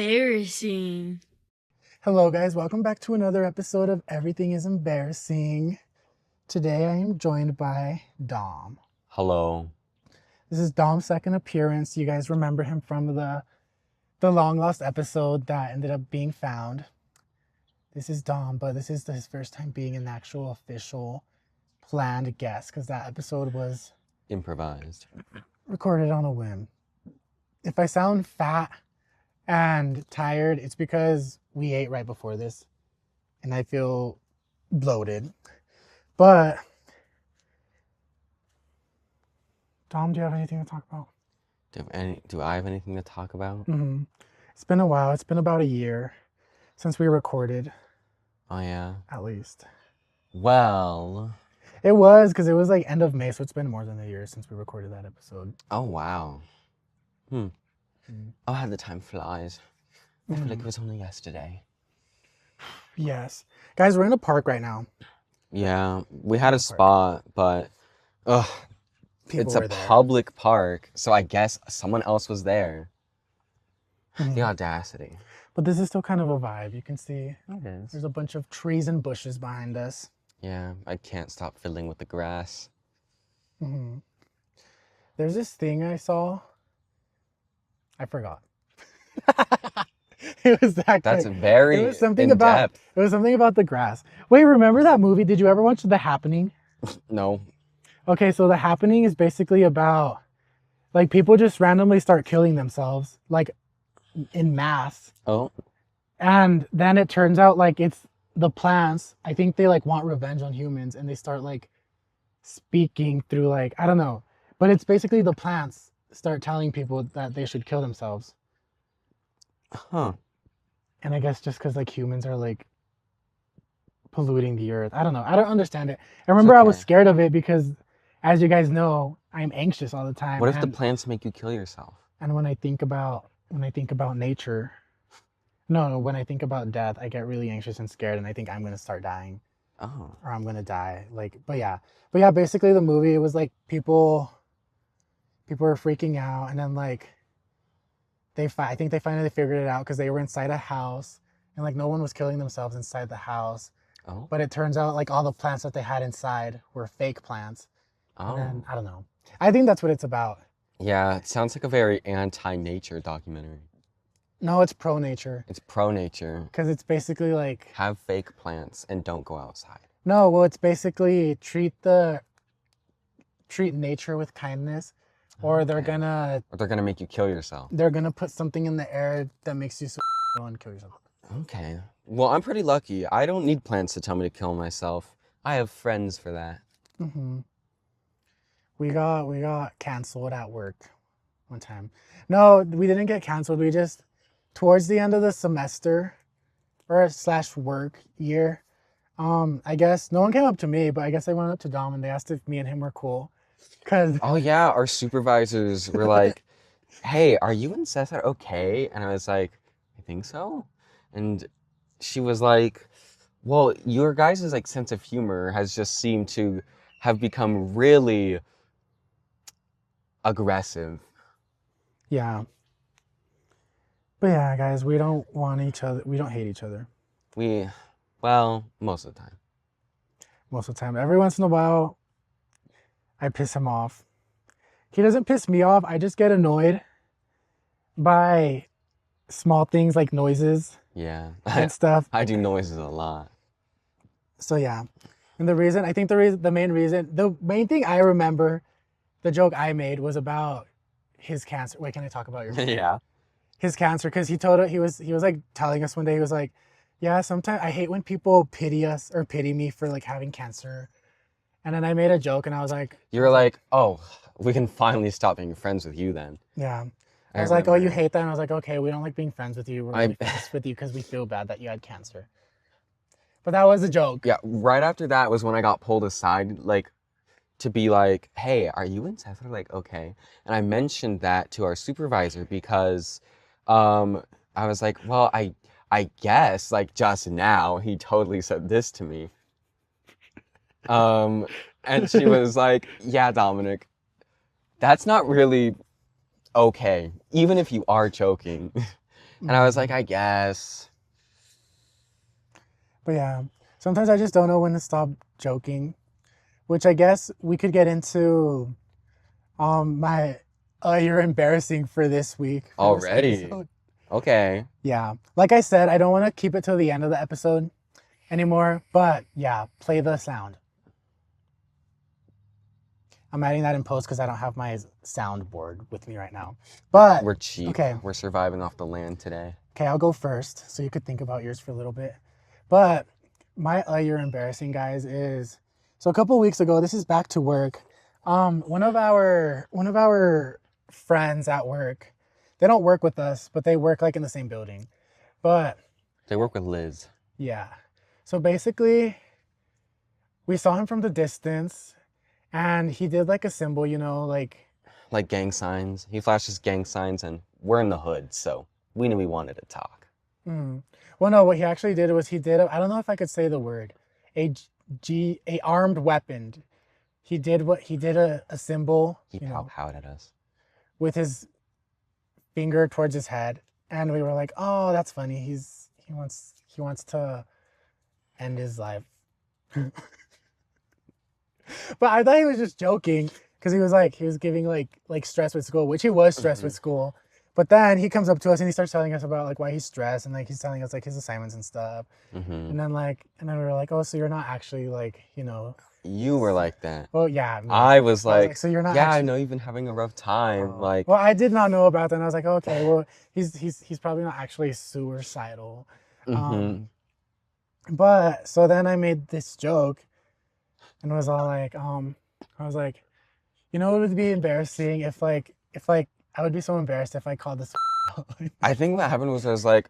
embarrassing. Hello guys, welcome back to another episode of Everything is Embarrassing. Today I am joined by Dom. Hello. This is Dom's second appearance. You guys remember him from the long lost episode that ended up being found. This is Dom, but this is his first time being an actual official planned guest because that episode was Improvised. recorded on a whim. If I sound fat and tired, it's because we ate right before this and I feel bloated. But Dom, do you have anything to talk about? Do I have anything to talk about? Mm-hmm. It's been a while. It's been about a year since we recorded. Oh yeah. At least. Well. It was because it was like end of May, so it's been more than a year since we recorded that episode. Oh wow. Oh, how the time flies. I feel like it was only yesterday. Yes. Guys, we're in a park right now. Yeah, we had a spot, but it's a public park, so I guess someone else was there. The audacity. But this is still kind of a vibe. You can see It is. there's a bunch of trees and bushes behind us. Yeah, I can't stop fiddling with the grass. There's this thing I saw. I forgot. It was that. That's quick. very It was something in-depth. It was something about the grass. Wait, remember that movie? Did you ever watch The Happening? No. Okay, so The Happening is basically about like people just randomly start killing themselves like in mass. Oh. And then it turns out like it's the plants. I think they like want revenge on humans and they start like speaking through like, I don't know. But it's basically the plants start telling people that they should kill themselves. Huh. And I guess just because like humans are like polluting the earth. I don't know. I don't understand it. I remember I was scared of it because as you guys know, I'm anxious all the time. What if the plants make you kill yourself? And when I think about nature, when I think about death, I get really anxious and scared and I think I'm gonna start dying. Oh. Or I'm gonna die. But yeah, basically the movie, it was like people were freaking out and then like I think they finally figured it out because they were inside a house and like no one was killing themselves inside the house. Oh. But it turns out like all the plants that they had inside were fake plants. Oh. And then, I don't know. I think that's what it's about. Yeah, it sounds like a very anti-nature documentary. No, it's pro-nature. It's pro-nature. Because it's basically like... Have fake plants and don't go outside. No, well, it's basically treat nature with kindness, or they're gonna... Or they're gonna make you kill yourself. They're gonna put something in the air that makes you so and kill yourself. Okay. Well, I'm pretty lucky. I don't need plants to tell me to kill myself. I have friends for that. We got canceled at work one time. No, we didn't get canceled. We just, towards the end of the semester or / work year, I guess no one came up to me, but I guess I went up to Dom and they asked if me and him were cool. Oh yeah, our supervisors were like, hey, are you and Cesar okay? And I was like, I think so. And she was like, well, your guys' like sense of humor has just seemed to have become really aggressive. Yeah. But yeah, guys, we don't want each other. We don't hate each other. Well, most of the time. Most of the time. Every once in a while, I piss him off. He doesn't piss me off. I just get annoyed by small things like noises. Yeah. And stuff. I do noises a lot. So yeah. And the main thing I remember, the joke I made was about his cancer. Wait, can I talk about your Yeah. His cancer? Because he was like telling us one day, he was like, yeah, sometimes I hate when people pity us or pity me for like having cancer. And then I made a joke and I was like, You were like, oh, we can finally stop being friends with you then. yeah. I was like, oh, you hate that? And I was like, okay, we don't like being friends with you. We're only friends with you because we feel bad that you had cancer. But that was a joke. Yeah, right after that was when I got pulled aside, like, to be like, hey, are you and Cesar like okay? And I mentioned that to our supervisor because I was like, well, I guess like just now he totally said this to me. And she was like, yeah, Dominic, that's not really okay, even if you are joking. And I was like, Mm. I guess. But yeah, sometimes I just don't know when to stop joking, which I guess we could get into my you're embarrassing for this week, for this Already. episode. Okay. Yeah. Like I said, I don't want to keep it till the end of the episode anymore, but yeah, play the sound. I'm adding that in post because I don't have my soundboard with me right now. But We're cheap. okay, We're surviving off the land today. okay, I'll go first so you could think about yours for a little bit. But my you're embarrassing, guys, is so a couple weeks ago. This is back to work. One of our friends at work, they don't work with us, but they work like in the same building. But They work with Liz. yeah, so basically, we saw him from the distance, and he did like a symbol, like. Like gang signs. He flashes gang signs, and we're in the hood, so we knew we wanted to talk. Mm. Well, no, what he actually did was I don't know if I could say the word, a a armed weapon. He did a symbol, He pow-powed at us. with his finger towards his head, and we were like, "Oh, that's funny. He wants to end his life." But I thought he was just joking because he was giving like stress with school, which he was stressed with school. But then he comes up to us and he starts telling us about like why he's stressed, and like he's telling us like his assignments and stuff. Mm-hmm. And then we were like, "Oh, so you're not actually like, You were like that. well, yeah, me." I was like, "So you're not yeah, I actually." know you've been having a rough time. Oh. Like, Well, I did not know about that. And I was like, okay, well, he's probably not actually suicidal. mm-hmm. But so then I made this joke and was all like, I was like, it would be embarrassing if I would be so embarrassed if I called this. I think what happened was I was like,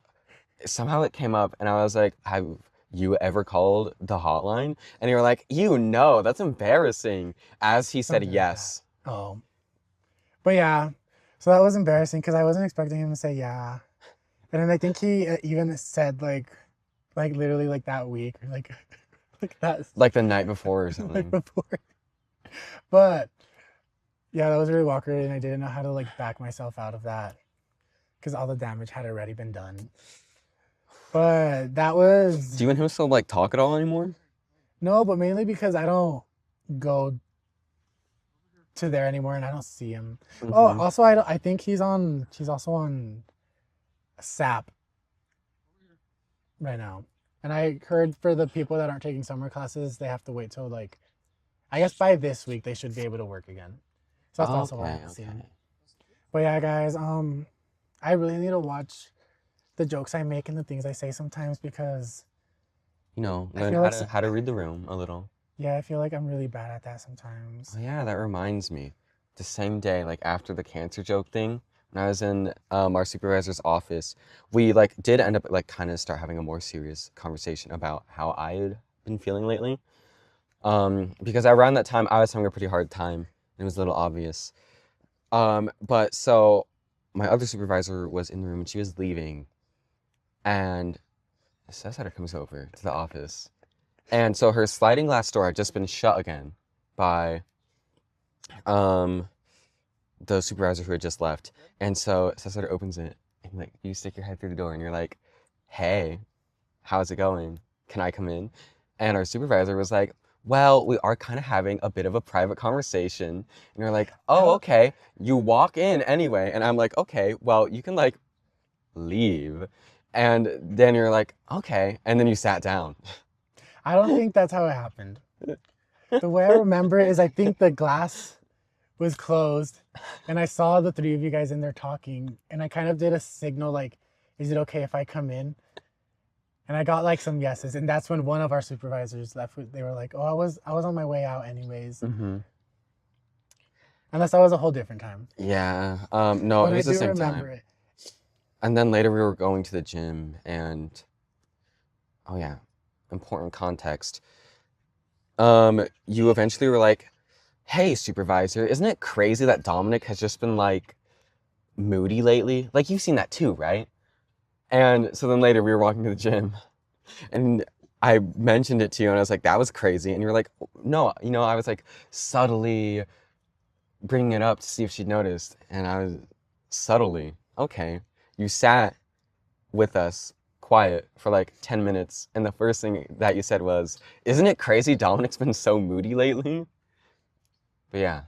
somehow it came up, and I was like, have you ever called the hotline? And you were like, that's embarrassing. As he said Something like yes. Oh, but yeah, so that was embarrassing because I wasn't expecting him to say yeah, and then I think he even said like literally like that week or like like that Like the night before or like something. before. But yeah, that was really awkward, and I didn't know how to like back myself out of that because all the damage had already been done. But that was Do you and him still like talk at all anymore? no, but mainly because I don't go to there anymore and I don't see him. Oh, Mhm. also I think he's also on SAP right now. And I heard for the people that aren't taking summer classes, they have to wait till like I guess by this week they should be able to work again. So that's also why I haven't seen him. But yeah, guys, I really need to watch the jokes I make and the things I say sometimes because I Learn feel like how to read the room a little. yeah, I feel like I'm really bad at that sometimes. Oh yeah, that reminds me. The same day, like after the cancer joke thing, when I was in our supervisor's office, we like did end up like kind of start having a more serious conversation about how I had been feeling lately. Because around that time I was having a pretty hard time. It was a little obvious. But so my other supervisor was in the room and she was leaving, and Cesar comes over to the office. And so her sliding glass door had just been shut again by the supervisor who had just left. And so Cesar opens it and like you stick your head through the door and you're like, "Hey, how's it going? Can I come in?" And our supervisor was like, "Well, we are kind of having a bit of a private conversation." And you're like, "Oh, okay." You walk in anyway, and I'm like, "Okay, well, you can like leave." And then you're like, "Okay." And then you sat down. I don't think that's how it happened. The way I remember it is I think the glass was closed and I saw the three of you guys in there talking and I kind of did a signal like, is it okay if I come in? And I got like some yeses, and that's when one of our supervisors left. They were like, "Oh, I was on my way out anyways." Mm-hmm. Unless that was a whole different time. Yeah. No, But it I was the do same remember time. it. And then later we were going to the gym and oh yeah, important context. You eventually were like, "Hey, supervisor, isn't it crazy that Dominic has just been like moody lately? Like you've seen that too, right?" And so then later we were walking to the gym and I mentioned it to you and I was like, "That was crazy." And you're like, "No, I was like subtly bringing it up to see if she'd noticed." And I was subtly, "Okay." You sat with us, quiet, for like 10 minutes, and the first thing that you said was, "Isn't it crazy Dominic's been so moody lately?" But yeah,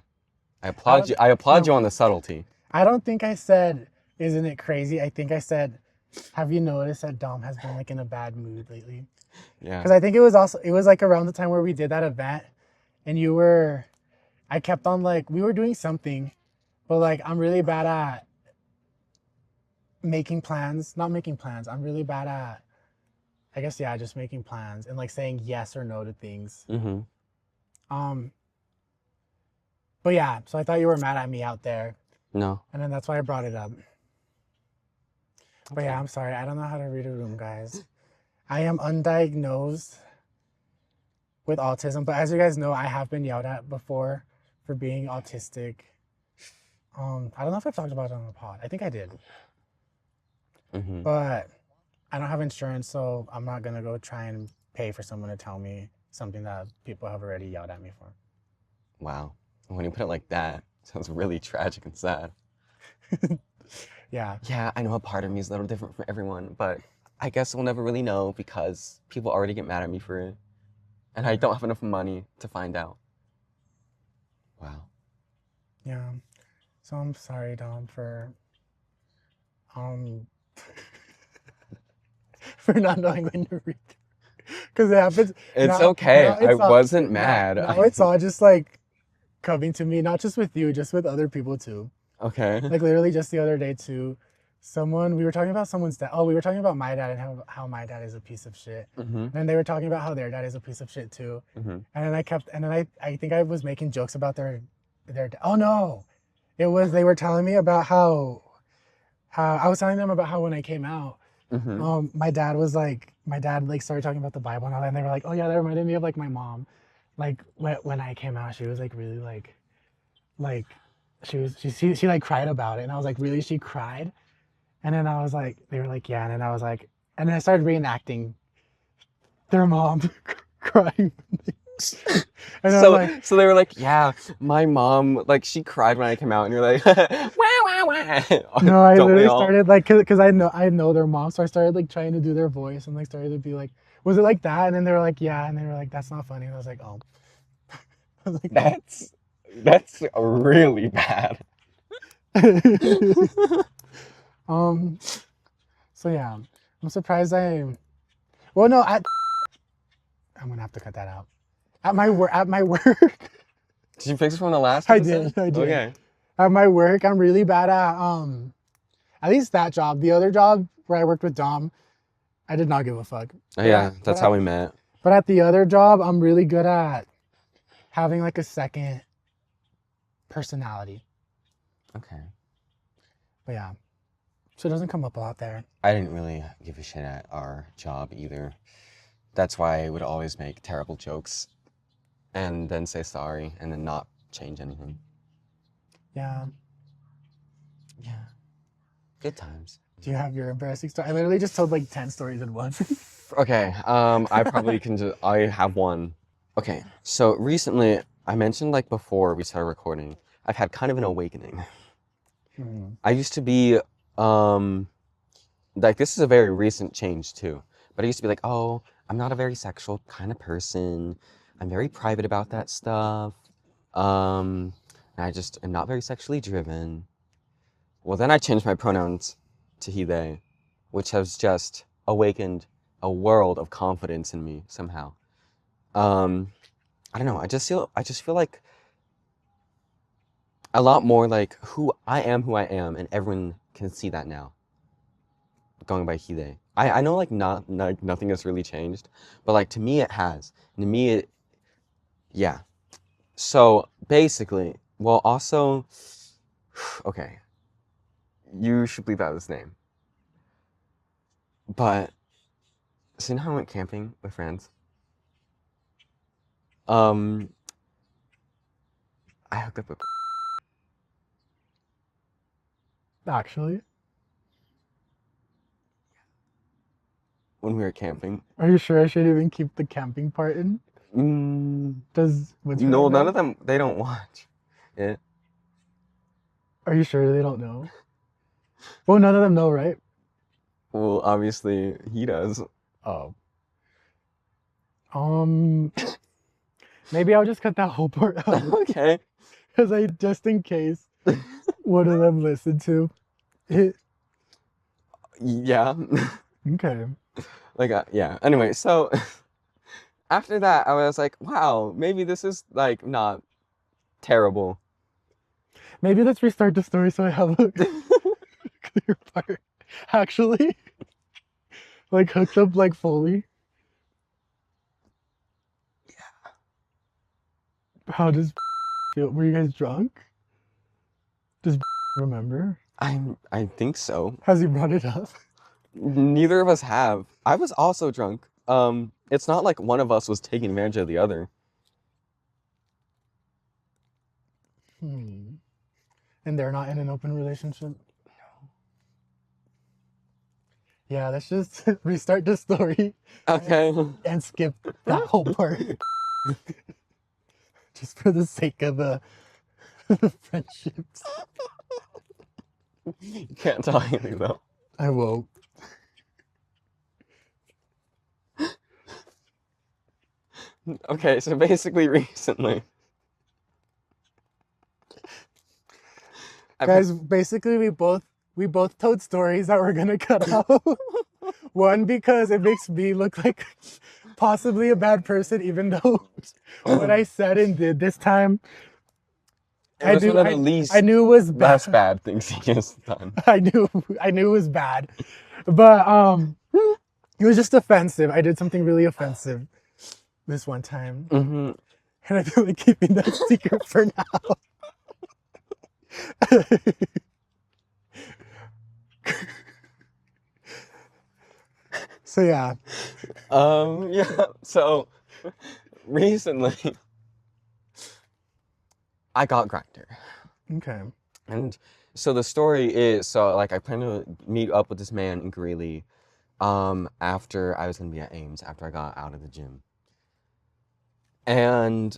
I I applaud don't. you. I applaud No, you on the subtlety. I don't think I said, "Isn't it crazy?" I think I said, "Have you noticed that Dom has been like in a bad mood lately?" Yeah. Because I think it was like around the time where we did that event, and I kept on like we were doing something, but like I'm really bad at making plans. Not making plans. I'm really bad at, I guess, yeah, just making plans and like saying yes or no to things. Mm-hmm. Um, but yeah, so I thought you were mad at me out there, No. and then that's why I brought it up. But yeah, Okay. I'm sorry. I don't know how to read a room, guys. I am undiagnosed with autism, but as you guys know, I have been yelled at before for being autistic. I don't know if I've talked about it on the pod. I think I did, Mm-hmm. but I don't have insurance, so I'm not gonna go try and pay for someone to tell me something that people have already yelled at me for. Wow. When you put it like that, it sounds really tragic and sad. Yeah, Yeah, I know a part of me is a little different from everyone, but I guess we'll never really know because people already get mad at me for it. And I don't have enough money to find out. Wow. yeah. So I'm sorry, Dom, um for not knowing when to read, because it happens It's now. okay. Now I it's all wasn't now. mad. Now it's all just like coming to me, not just with you, just with other people too. Okay. Like literally just the other day too, we were talking about someone's dad. Oh, we were talking about my dad and how my dad is a piece of shit. Mm-hmm. And then they were talking about how their dad is a piece of shit too. Mm-hmm. And then I think I was making jokes about oh no, it was they were telling me about how I was telling them about how when I came out, Mm-hmm. my dad like started talking about the Bible and all that, and they were like, oh yeah, that reminded me of like my mom, like when I came out, she was like really like she like cried about it, and I was like, really, she cried? And then I was like, they were like, yeah, and then I was like, and then I started reenacting their mom crying, and I was So like, so they were like, yeah, my mom, like she cried when I came out, and you're like, wah wah wah. no, I Don't we literally all? started like, cause I know their mom, so I started like trying to do their voice and like started to be like, was it like that? And then they were like, yeah, and they were like, that's not funny, and I was like, oh, I was like, oh. That's really bad. um, so yeah, I'm surprised well, no, I'm gonna have to cut that out. At my work, Did you fix it from the last episode? I did. Okay. At my work, I'm really bad at least that job. The other job where I worked with Dom, I did not give a fuck. Oh But yeah, at, but that's at, how we met. but at the other job, I'm really good at having like a second personality. Okay. But yeah, so it doesn't come up a lot there. I didn't really give a shit at our job either. That's why I would always make terrible jokes and then say sorry and then not change anything. Yeah. Yeah. Good times. Do you have your embarrassing story? I literally just told like 10 stories in one. Okay, I probably can just, I have one. Okay, so recently, I mentioned like before we started recording, I've had kind of an awakening. I used to be, like this is a very recent change too, but I used to be like, oh, I'm not a very sexual kind of person. I'm very private about that stuff. And I just am not very sexually driven. Well, then I changed my pronouns to he, they, which has just awakened a world of confidence in me somehow. I don't know. I just feel like a lot more like who I am, and everyone can see that now. Going by he, they. I know like nothing has really changed, but like to me it has. And to me it, yeah. So basically, well, also, okay, you should bleep out this name. But so you know how I went camping with friends? I hooked up with Actually, when we were camping. are you sure I should even keep the camping part in? What's her No, name none know? of them. They don't watch it. Are you sure they don't know? Well, none of them know, right? Well, obviously he does. Oh. Um, maybe I'll just cut that whole part out Okay. because I just in case one of them listened to it. Yeah. Okay. Like, yeah. Anyway, so after that, I was like, wow, maybe this is like not terrible. Maybe let's restart the story so I have a clear part. Actually, like hooked up like fully. How does feel? Were you guys drunk? Does remember? I think so. Has he brought it up? Neither of us have. I was also drunk. It's not like one of us was taking advantage of the other. Hmm. And they're not in an open relationship? Yeah, let's just restart the story Okay. and skip that whole part. Just for the sake of friendships. You can't tell anything though. I won't. Okay, so basically recently. Guys, basically we both told stories that we're gonna cut out. One because it makes me look like possibly a bad person, even though what I said and did this time It was one of the least I knew it was less bad. bad things he has done. I knew it was bad. But it was just offensive. I did something really offensive this one time. Mm-hmm. And I feel like keeping that secret for now. So yeah. Yeah, so recently I got Grindr. Okay. And so the story is, so like I plan to meet up with this man in Greeley after I was gonna be at Ames, after I got out of the gym. And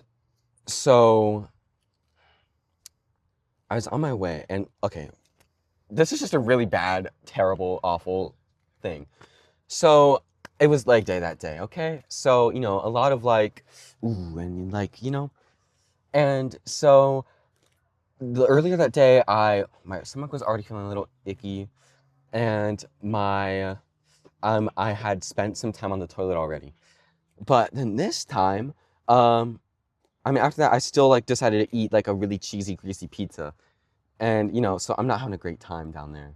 so I was on my way, and okay, this is just a really bad, terrible, awful thing. So it was leg day that day, okay? So, you know, a lot of like, ooh, and like, you know, and so earlier that day, my stomach was already feeling a little icky, and I had spent some time on the toilet already. But then this time, I mean, after that, I still like decided to eat like a really cheesy, greasy pizza, and you know, so I'm not having a great time down there.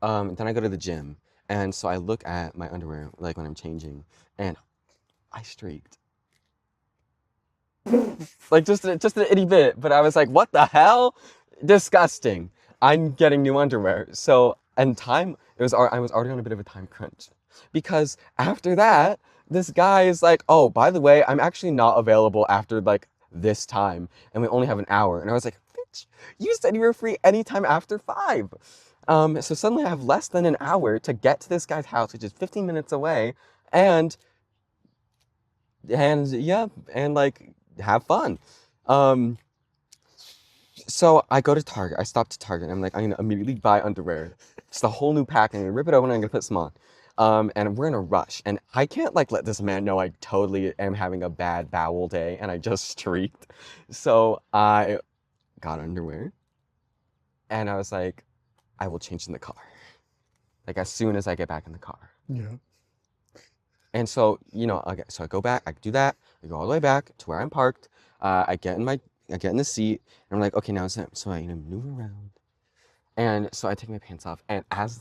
Then I go to the gym, and so I look at my underwear like when I'm changing, and I streaked. Like just an itty bit, but I was like, what the hell? Disgusting. I'm getting new underwear. So, and time, I was already on a bit of a time crunch. Because after that, this guy is like, oh, by the way, I'm actually not available after like this time, and we only have an hour. And I was like, bitch, you said you were free anytime after 5. So suddenly I have less than an hour to get to this guy's house, which is 15 minutes away, and yeah, and like have fun. Um, so I go to Target. I stop to Target. And I'm like, I'm gonna immediately buy underwear. It's the whole new pack. I'm gonna rip it open. And I'm gonna put some on. And we're in a rush, and I can't like let this man know I totally am having a bad bowel day, and I just streaked. So I got underwear, and I was like, I will change in the car, like as soon as I get back in the car. Yeah. And so, you know, so I go back, I do that, I go all the way back to where I'm parked. I get in the seat, and I'm like, okay, now it's time. So I, you know, maneuver around. And so I take my pants off, and as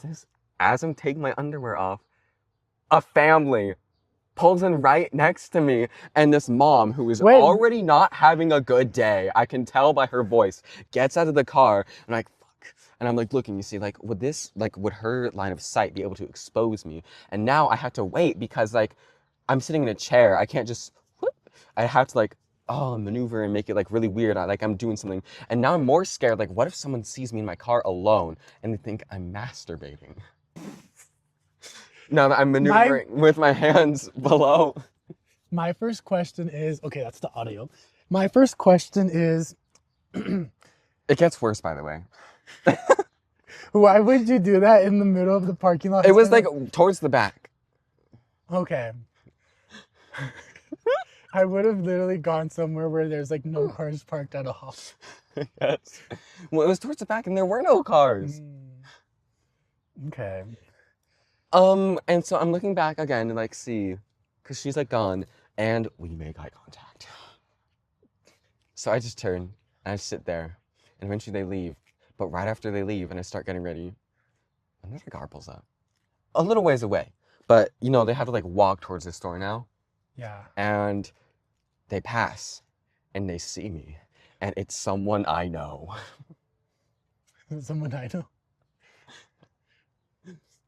I'm taking my underwear off, a family pulls in right next to me, and this mom who is Wait. already not having a good day, I can tell by her voice, gets out of the car, and I'm like, fuck. And I'm like looking, you see, like, would her line of sight be able to expose me? And now I have to wait because like I'm sitting in a chair. I can't just whoop. I have to like maneuver and make it like really weird. Like I'm doing something. And now I'm more scared. Like, what if someone sees me in my car alone and they think I'm masturbating? Now that I'm maneuvering with my hands below. My first question is, okay, that's the audio. My first question is, It gets worse, by the way. Why would you do that in the middle of the parking lot? It was like towards the back. Okay. I would have literally gone somewhere where there's like no cars parked at all. Yes. Well, it was towards the back and there were no cars. Okay. And so I'm looking back again and like see, because she's like gone, and we make eye contact. So I just turn and I sit there, and eventually they leave. But right after they leave and I start getting ready, another car pulls up. A little ways away. But you know, they have to like walk towards the store now. Yeah. And they pass and they see me. And it's someone I know. Someone I know.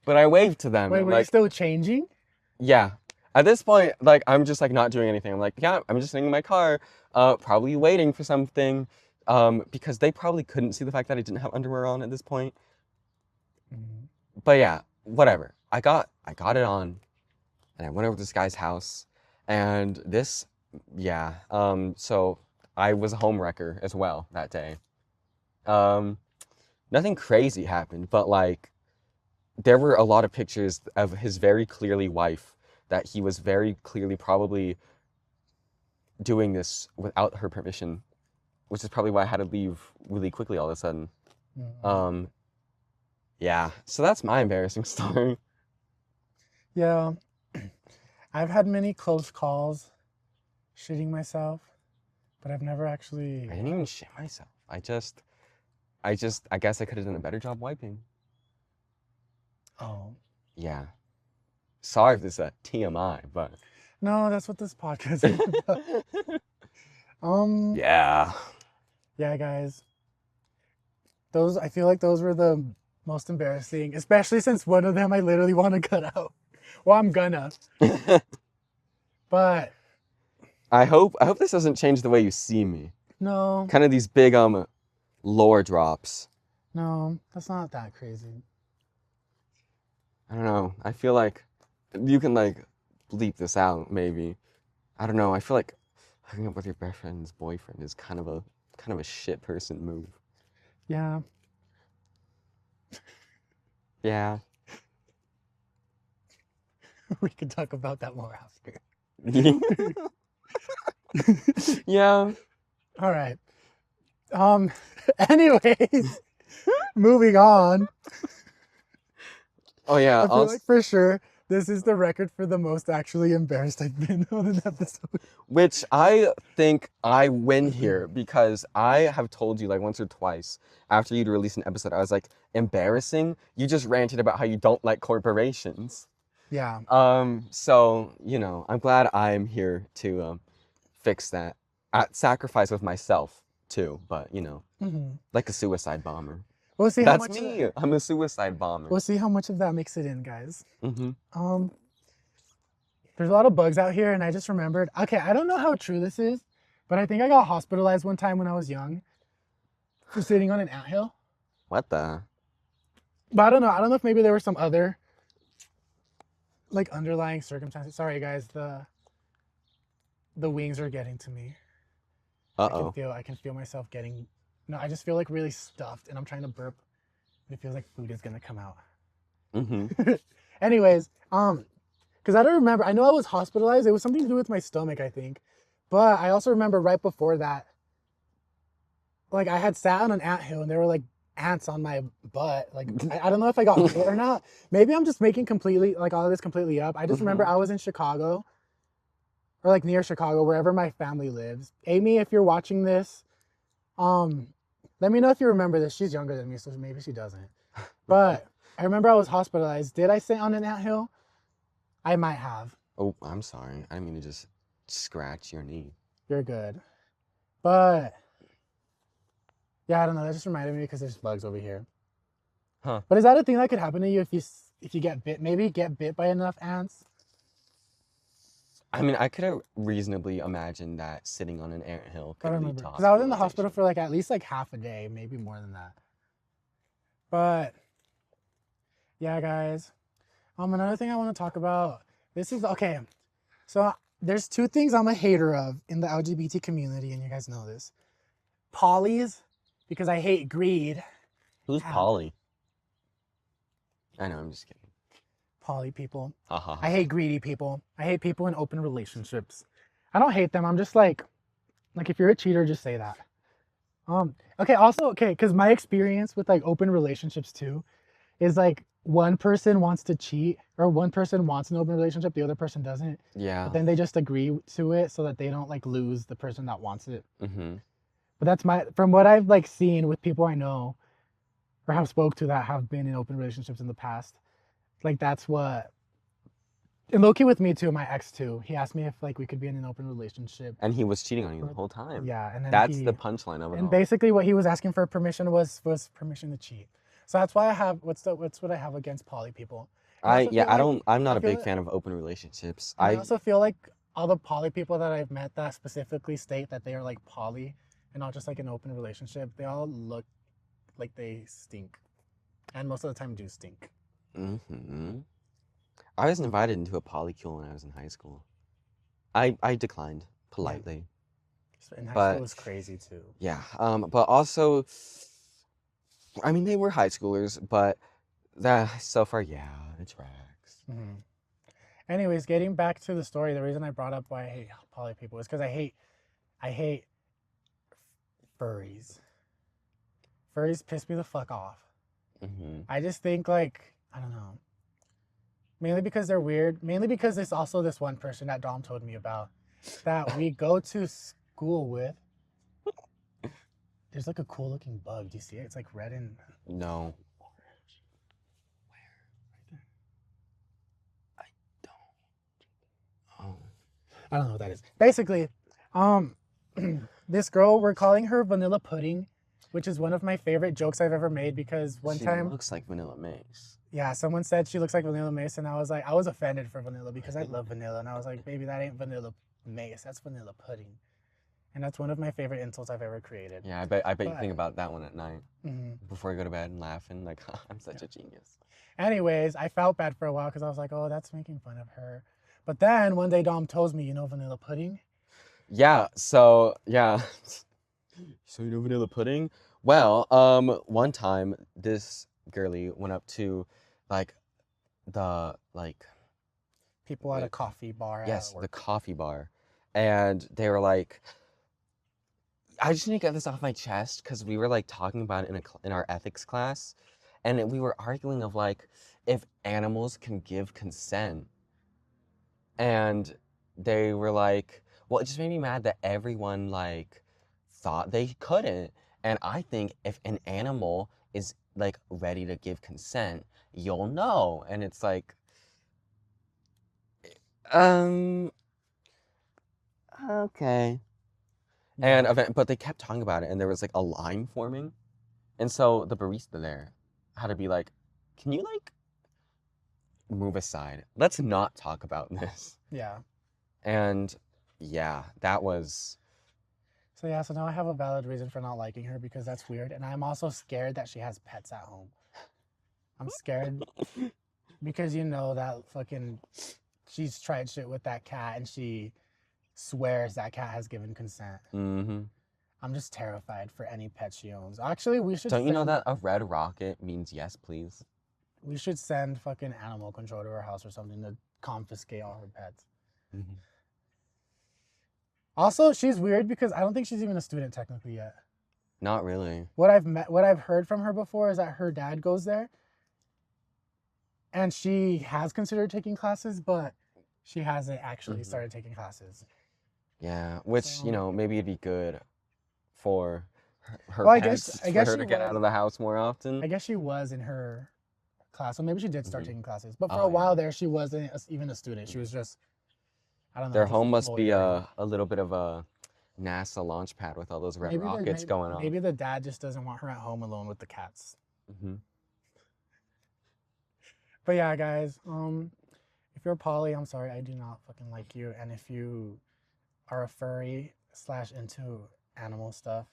But I wave to them. Wait, and, were like, you still changing? yeah. At this point, like, I'm just like not doing anything. I'm like, yeah, I'm just sitting in my car, probably waiting for something. Because they probably couldn't see the fact that I didn't have underwear on at this point. But yeah, whatever. I got it on, and I went over to this guy's house, and this, yeah. So I was a home wrecker as well that day. Nothing crazy happened, but like, there were a lot of pictures of his very clearly wife that he was very clearly probably doing this without her permission, which is probably why I had to leave really quickly all of a sudden. Yeah, so that's my embarrassing story. Yeah. I've had many close calls shitting myself, but I've never actually... I didn't even shit myself. I guess I could have done a better job wiping. Oh. Yeah. Sorry if this is a TMI, but... No, that's what this podcast is about. Yeah. Yeah, guys. I feel like those were the most embarrassing, especially since one of them I literally want to cut out. Well, I'm gonna. But I hope this doesn't change the way you see me. no. Kind of these big lore drops. No, that's not that crazy. I don't know. I feel like you can like bleep this out maybe. I don't know. I feel like hooking up with your best friend's boyfriend is kind of a shit person move. Yeah. Yeah. We could talk about that more after. Yeah. All right. Anyways, moving on. Oh yeah. I feel like for sure this is the record for the most actually embarrassed I've been on an episode. Which I think I win here because I have told you like once or twice after you'd release an episode, I was like, embarrassing? You just ranted about how you don't like corporations. Yeah. So, you know, I'm glad I'm here to fix that. At sacrifice of myself too, but you know, like a suicide bomber. We'll see That's how much me. I'm a suicide bomber. We'll see how much of that makes it in, guys. There's a lot of bugs out here, and I just remembered. Okay, I don't know how true this is, but I think I got hospitalized one time when I was young for sitting on an anthill. What the? But I don't know. I don't know if maybe there were some other like underlying circumstances. Sorry, guys. The wings are getting to me. Uh-oh. I can feel myself getting. No, I just feel like really stuffed, and I'm trying to burp. It feels like food is gonna come out. Anyways, because I don't remember. I know I was hospitalized. It was something to do with my stomach, I think. But I also remember right before that, like I had sat on an anthill, and there were like ants on my butt. Like I don't know if I got bit or not. Maybe I'm just making completely like all of this completely up. I just remember I was in Chicago, or like near Chicago, wherever my family lives. Amy, if you're watching this, let me know if you remember this. She's younger than me, so maybe she doesn't. But I remember I was hospitalized. Did I sit on an anthill? I might have. Oh, I'm sorry. I didn't mean to just scratch your knee. You're good. But yeah, I don't know. That just reminded me because there's bugs over here. Huh. But is that a thing that could happen to you if you get bit? Maybe get bit by enough ants? I mean, I could have reasonably imagined that sitting on an anthill could lead to because I was in the hospital hospitalization. for like at least like half a day, maybe more than that. But yeah, guys. Another thing I want to talk about. This is okay. So there's two things I'm a hater of in the LGBT community, and you guys know this. Polys, because I hate greed. Who's Polly? I know, I'm just kidding. Poly people. Haha. I hate greedy people. I hate people in open relationships. I don't hate them. I'm just like if you're a cheater, just say that. Okay, also, okay, because my experience with like open relationships too is like one person wants to cheat or one person wants an open relationship, the other person doesn't. Yeah. But then they just agree to it so that they don't like lose the person that wants it. Mm-hmm. But that's from what I've like seen with people I know or have spoke to that have been in open relationships in the past. Like that's what and low key with me too, my ex too. He asked me if like we could be in an open relationship. And he was cheating on you the whole time. Yeah, and then That's the punchline of it and all. basically what he was asking for permission was permission to cheat. So that's why I have what's what I have against poly people. I'm not a feel big it- fan of open relationships. I also feel like all the poly people that I've met that specifically state that they are like poly and not just like an open relationship, they all look like they stink. And most of the time do stink. Mm-hmm. I was invited into a polycule when I was in high school. I declined politely. In high But- school was crazy too. Yeah. But also, I mean, they were high schoolers, but that so far, yeah, it tracks. Mhm. Anyways, getting back to the story, the reason I brought up why I hate poly people is because I hate furries. Furries piss me the fuck off. Mm-hmm. I just think like I don't know. Mainly because they're weird. Mainly because there's also this one person that Dom told me about that we go to school with. There's like a cool looking bug. Do you see it? It's like red and No. orange. Where? Right there. Oh. I don't know what that is. Basically, this girl, we're calling her Vanilla Pudding, which is one of my favorite jokes I've ever made because one She time, looks like Vanilla Mace. yeah, someone said she looks like Vanilla Mace, and I was like, I was offended for vanilla because I love vanilla, and I was like, baby, that ain't Vanilla Mace, that's Vanilla Pudding, and that's one of my favorite insults I've ever created. Yeah, I bet you But- think about that one at night Mhm. before you go to bed and laughing like I'm such a genius. Anyways, I felt bad for a while because I was like, oh, that's making fun of her. But then one day Dom tells me, you know, Vanilla Pudding. Yeah. So yeah. So you know Vanilla Pudding? Well, one time this girly went up to like the People at a coffee bar. yes, at the work. coffee bar, and they were like, I just need to get this off my chest because we were like talking about it in our ethics class, and we were arguing of like if animals can give consent, and they were like, well, it just made me mad that everyone like thought they couldn't, and I think if an animal is like ready to give consent, you'll know, and it's like, okay. And but they kept talking about it, and there was like a line forming, and so the barista there had to be like, "Can you like move aside? Let's not talk about this." Yeah. And yeah, that was So yeah, so now I have a valid reason for not liking her because that's weird, and I'm also scared that she has pets at home. I'm scared because you know that fucking she's tried shit with that cat and she swears that cat has given consent. mm-hmm. I'm just terrified for any pet she owns. Actually, we should Don't you know send- that a red rocket means yes, please? we should send fucking animal control to her house or something to confiscate all her pets. Mm-hmm. Also, she's weird because I don't think she's even a student technically yet. Not really. What I've heard from her before is that her dad goes there and she has considered taking classes, but she hasn't actually Mhm. started taking classes. Yeah, which So- maybe it'd be good for her Well, I pets, guess for her she to get was- out of the house more often. I guess she was in her class, so maybe she did start Mhm. taking classes. But for Oh, a while yeah. there, she wasn't even a student. She was just, I don't know. Their just home must be loitering. a little bit of a NASA launch pad with all those red rockets going on. Maybe the dad just doesn't want her at home alone with the cats. Mm-hmm. But yeah, guys, if you're poly, I'm sorry, I do not fucking like you. And if you are a furry / into animal stuff,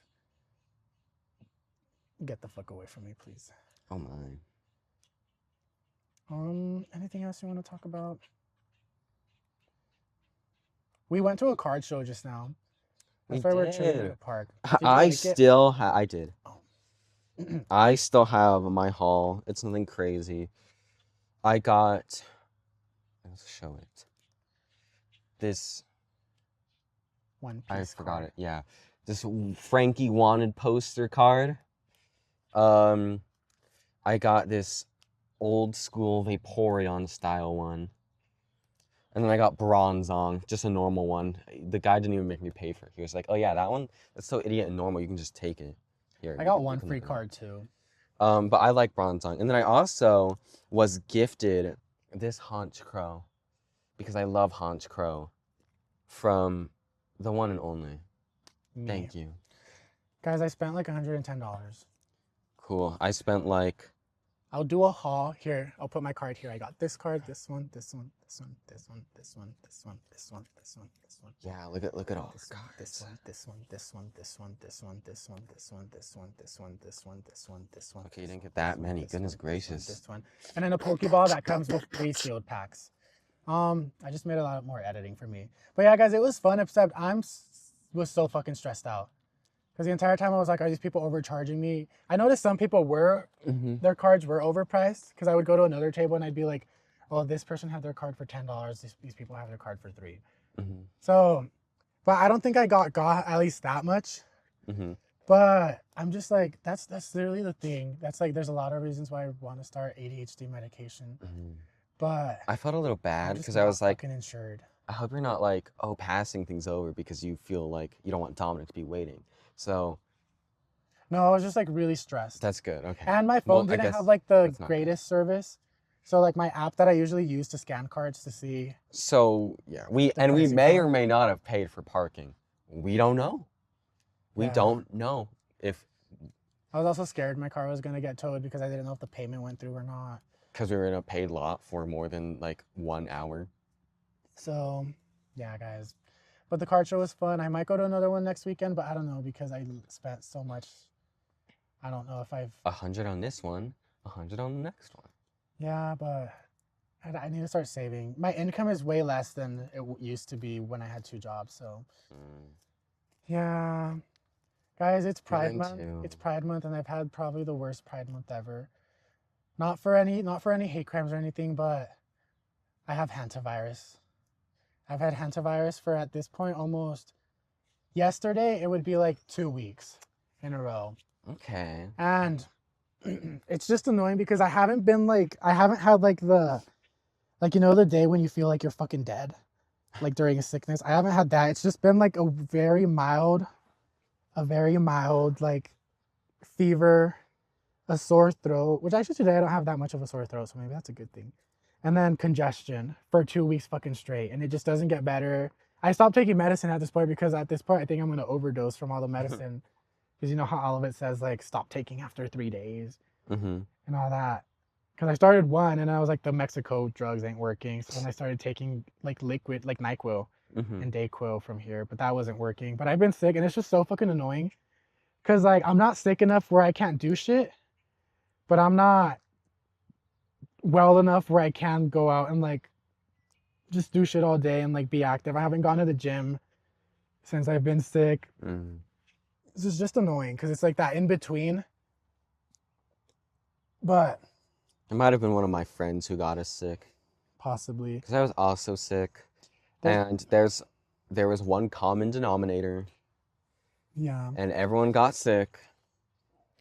get the fuck away from me, please. Oh my. Anything else you want to talk about? We went to a card show just now. That's We why we're chilling in did. the park. Did you I like it? still I did. Oh. I still have my haul. It's nothing crazy. I got, let's show it. This, One I Piece forgot card. it. Yeah. This Frankie Wanted poster card. Um, I got this old school Vaporeon style one. And then I got Bronzong, just a normal one. The guy didn't even make me pay for it. He was like, "Oh yeah, that one, that's so idiot and normal. You can just take it. Here, I you got can one look free at that." card too. But I like Bronzong. And then I also was gifted this Haunch Crow because I love Haunch Crow from the one and only. Me. Thank you. Guys, I spent like $110. Cool. I spent like, I'll do a haul here. I'll put my card here. I got this card, this one, this one, this one, this one, this one, this one, this one, this one, this one. yeah, look at all This the one, cards. this one, this one, this one, this one, this one, this one, this one, this one, this one, this one, this one. Okay, you didn't get that many. Goodness gracious. This one, and then a Pokeball that comes with 3 sealed packs. I just made a lot more editing for me. But yeah, guys, it was fun. Except was so fucking stressed out because the entire time I was like, are these people overcharging me? I noticed some people were their cards were overpriced because I would go to another table and I'd be like, oh, this person had their card for $10. These people have their card for $3. So, but I don't think I got at least that much. But I'm just like, that's literally the thing. That's like, there's a lot of reasons why I want to start ADHD medication. But I felt a little I'm bad just because I not was like, fucking insured. I hope you're not like, oh, passing things over because you feel like you don't want Dominic to be waiting. So No, I was just like really stressed. that's good. Okay. And my Well, phone I didn't guess have like the that's not good. greatest service. So like my app that I usually use to scan cards to see. So yeah, we The may pricing or may not have paid for parking. We don't know. We Yeah. don't know if I was also scared my car was gonna get towed because I didn't know if the payment went through or not. because we were in a paid lot for more than like 1 hour. So yeah, guys. But the card show was fun. I might go to another one next weekend, but I don't know because I spent so much. I don't know if I've. 100 on this one, 100 on the next one. Yeah, but I need to start saving. My income is way less than it used to be when I had 2 jobs. So yeah, guys, it's Pride Mine Month. too. It's Pride Month, and I've had probably the worst Pride Month ever. Not for any hate crimes or anything, but I have hantavirus. I've had hantavirus for at this point almost. Yesterday, it would be like 2 weeks in a row. Okay. And it's just annoying because I haven't had like the day when you feel like you're fucking dead, like during a sickness. I haven't had that. It's just been like a very mild like fever, a sore throat, which actually today I don't have that much of a sore throat, so maybe that's a good thing. And then congestion for 2 weeks fucking straight, and it just doesn't get better. I stopped taking medicine at this point because at this point I think I'm gonna overdose from all the medicine. Because you know how all of it says like stop taking after 3 days and all that. Because I started one and I was like the Mexico drugs ain't working. So then I started taking like liquid like NyQuil and Dayquil from here, but that wasn't working. But I've been sick and it's just so fucking annoying. Because like I'm not sick enough where I can't do shit, but I'm not well enough where I can go out and like just do shit all day and like be active. I haven't gone to the gym since I've been sick. This is just annoying because it's like that in between. But It might have been one of my friends who got us sick. possibly. Because I was also sick. And there was one common denominator. Yeah. And everyone got sick.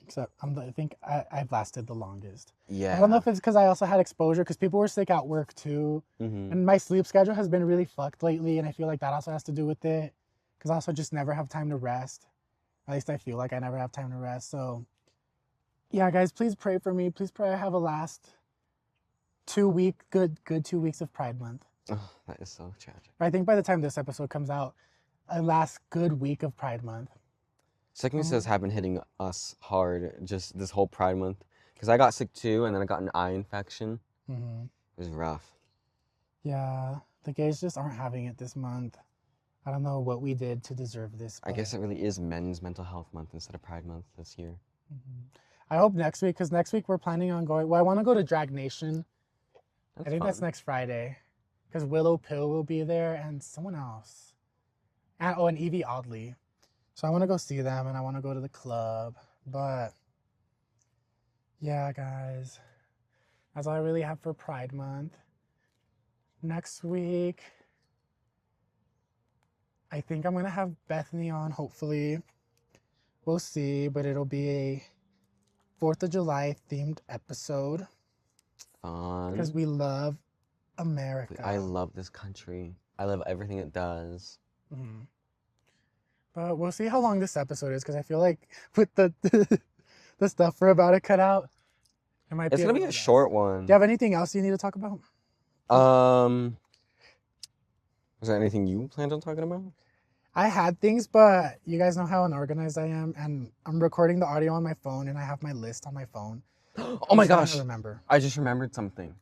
Except I think I've lasted the longest. Yeah. I don't know if it's because I also had exposure because people were sick at work too. And my sleep schedule has been really fucked lately. And I feel like that also has to do with it. Because I also just never have time to rest. At least I feel like I never have time to rest. So yeah, guys, please pray for me. Please pray I have a last good 2 weeks of Pride Month. Oh, that is so tragic. I think by the time this episode comes out, a last good week of Pride Month. Sicknesses have been hitting us hard just this whole Pride Month. Because I got sick too, and then I got an eye infection. It was rough. Yeah, the gays just aren't having it this month. I don't know what we did to deserve this. I guess it really is Men's Mental Health Month instead of Pride Month this year. I hope next week, because next week we're planning on going. Well, I want to go to Drag Nation. That's I think that's fun. next Friday. Because Willow Pill will be there and someone else. And Evie Oddly. So I want to go see them and I want to go to the club. But yeah, guys. That's all I really have for Pride Month. Next week, I think I'm going to have Bethany on, hopefully. We'll see, but it'll be a 4th of July themed episode because Fun. we love America. I love this country. I love everything it does. Mhm. But we'll see how long this episode is because I feel like with the the stuff we're about to cut out, it might It's be gonna be little a less. short Do one. you have anything else you need to talk about? Is there anything you planned on talking about? I had things, but you guys know how unorganized I am, and I'm recording the audio on my phone, and I have my list on my phone. Oh I'm my trying gosh! to remember. I just remembered something.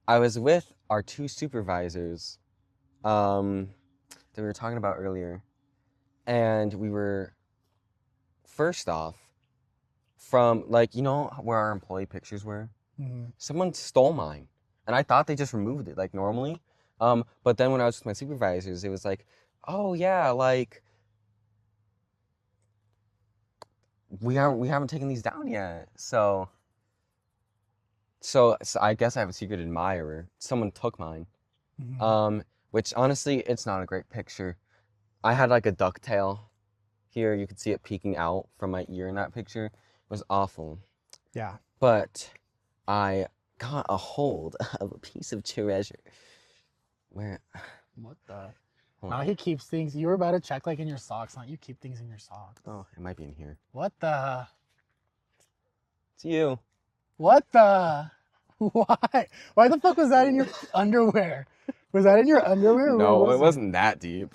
I was with our 2 supervisors, that we were talking about earlier, and we were first off from like where our employee pictures were. Mhm. Someone stole mine, and I thought they just removed it like normally. But then when I was with my supervisors, it was like, oh yeah, like we haven't taken these down yet. So I guess I have a secret admirer. Someone took mine. Mhm. Which honestly, it's not a great picture. I had like a ducktail here. You could see it peeking out from my ear in that picture. It was awful. Yeah. But I got a hold of a piece of treasure. Where? What the? Hold Now on. he keeps things. You were about to check like in your socks, not you keep things in your socks. Oh, it might be in here. What the? It's you. What the? Why? Why the fuck was that in your underwear? Was that in your underwear? Or where No, was it wasn't that deep.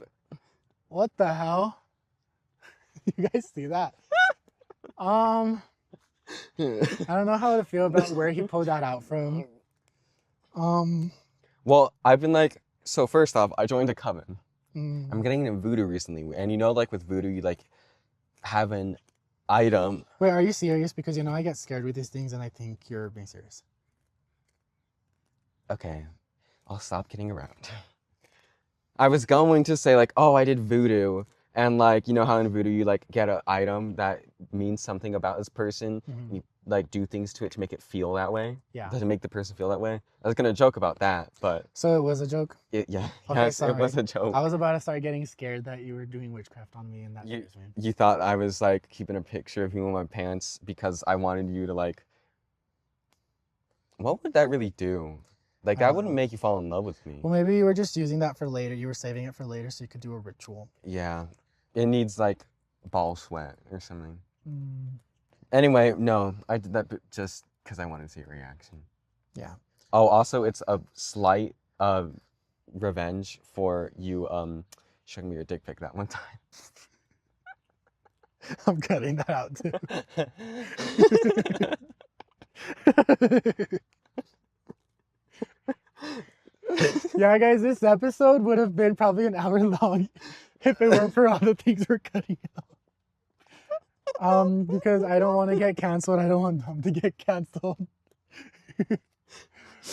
What the hell? You guys see that? I don't know how to feel about where he pulled that out from. Well, I've been like, so first off, I joined a coven. mm, I'm getting into voodoo recently, and like with voodoo, you like have an item. Wait, are you serious? Because I get scared with these things, and I think you're being serious. Okay, I'll stop kidding around. I was going to say like, oh, I did voodoo, and like how in voodoo you like get an item that means something about this person. Mhm. You like do things to it to make it feel that way. Yeah. To make the person feel that way. I was gonna joke about that, but So it was a joke? yeah, Okay, yes, it was sorry. a joke. I was about to start getting scared that you were doing witchcraft on me, and that scares me. You thought I was like keeping a picture of you in my pants because I wanted you to like. What would that really do? Like that wouldn't make you fall in love with me. Well, maybe you were just using that for later. You were saving it for later so you could do a ritual. Yeah, it needs like ball sweat or something. Mm, Anyway, no, I did that just because I wanted to see your reaction. yeah. Oh, also, it's a slight revenge for you showing me your dick pic that one time. I'm cutting that out too. Yeah, guys, this episode would have been probably an hour long if it weren't for all the things we're cutting out. Because I don't want to get canceled. I don't want them to get canceled.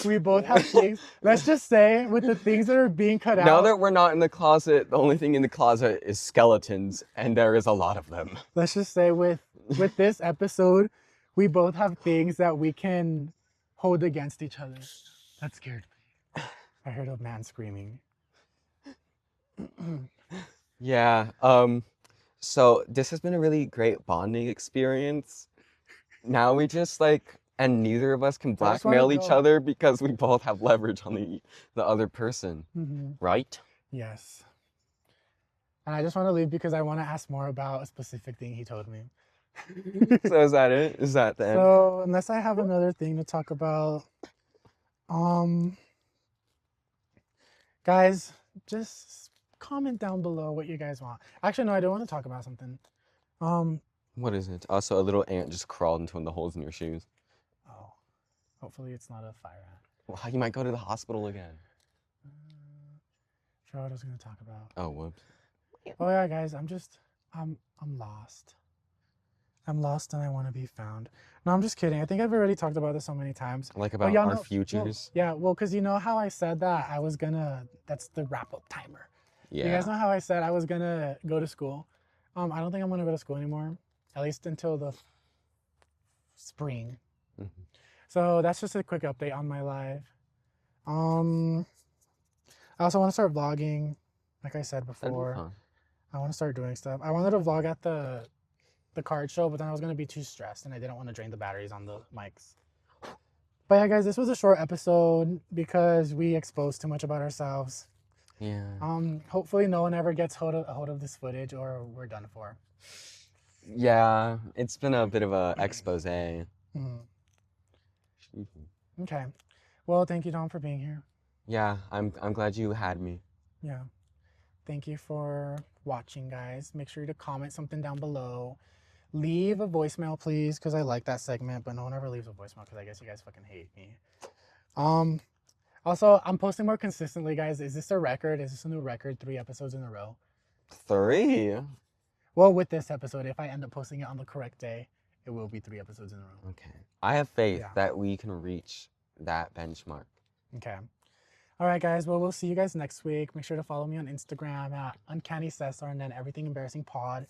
We both have things. Let's just say with the things that are being cut out. Now that we're not in the closet, the only thing in the closet is skeletons, and there is a lot of them. Let's just say with this episode, we both have things that we can hold against each other. That scared me. I heard a man screaming. Yeah. So this has been a really great bonding experience. Now we just like, and neither of us can I just wanna blackmail each go. other because we both have leverage on the other person, right? Yes. And I just want to leave because I want to ask more about a specific thing he told me. So is that it? Is that the end? So unless I have another thing to talk about, guys, just comment down below what you guys want. Actually, no, I don't want to talk about something. What is it? Also, a little ant just crawled into one of the holes in your shoes. Oh, hopefully it's not a fire ant. Well, you might go to the hospital again. Forgot what I was gonna talk about. Oh, whoops. Oh yeah, guys, I'm lost. I'm lost and I want to be found. No, I'm just kidding. I think I've already talked about this so many times. Like But about y'all our know- futures. Well, because you know how I said that I was gonna. That's the wrap up timer. Yeah. You guys know how I said I was gonna go to school. I don't think I'm gonna go to school anymore. At least until the spring. So that's just a quick update on my life. Um, I also want to start vlogging, like I said That'd be before. fun. I want to start doing stuff. I wanted to vlog at the card show, but then I was gonna be too stressed and I didn't want to drain the batteries on the mics. But yeah, guys, this was a short episode because we exposed too much about ourselves. Yeah. Hopefully no one ever gets hold of this footage or we're done for. Yeah, it's been a bit of a expose. Mhm. Okay. Well, thank you, Dom, for being here. Yeah, I'm glad you had me. Yeah. Thank you for watching, guys. Make sure to comment something down below. Leave a voicemail, please, because I like that segment, but no one ever leaves a voicemail because I guess you guys fucking hate me. Also, I'm posting more consistently, guys. Is this a record? Is this a new record? 3 episodes in a row? 3? Well, with this episode, if I end up posting it on the correct day, it will be 3 episodes in a row. Okay. I have faith Yeah. that we can reach that benchmark. Okay. All right, guys. Well, we'll see you guys next week. Make sure to follow me on Instagram at Uncanny Cesar and then Everything Embarrassing Pod.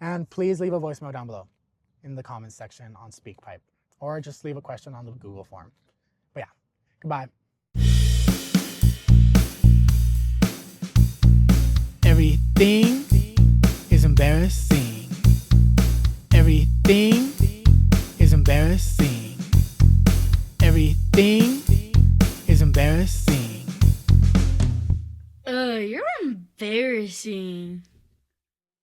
And please leave a voicemail down below in the comments section on SpeakPipe, or just leave a question on the Google form. But yeah, goodbye. Everything is embarrassing. Everything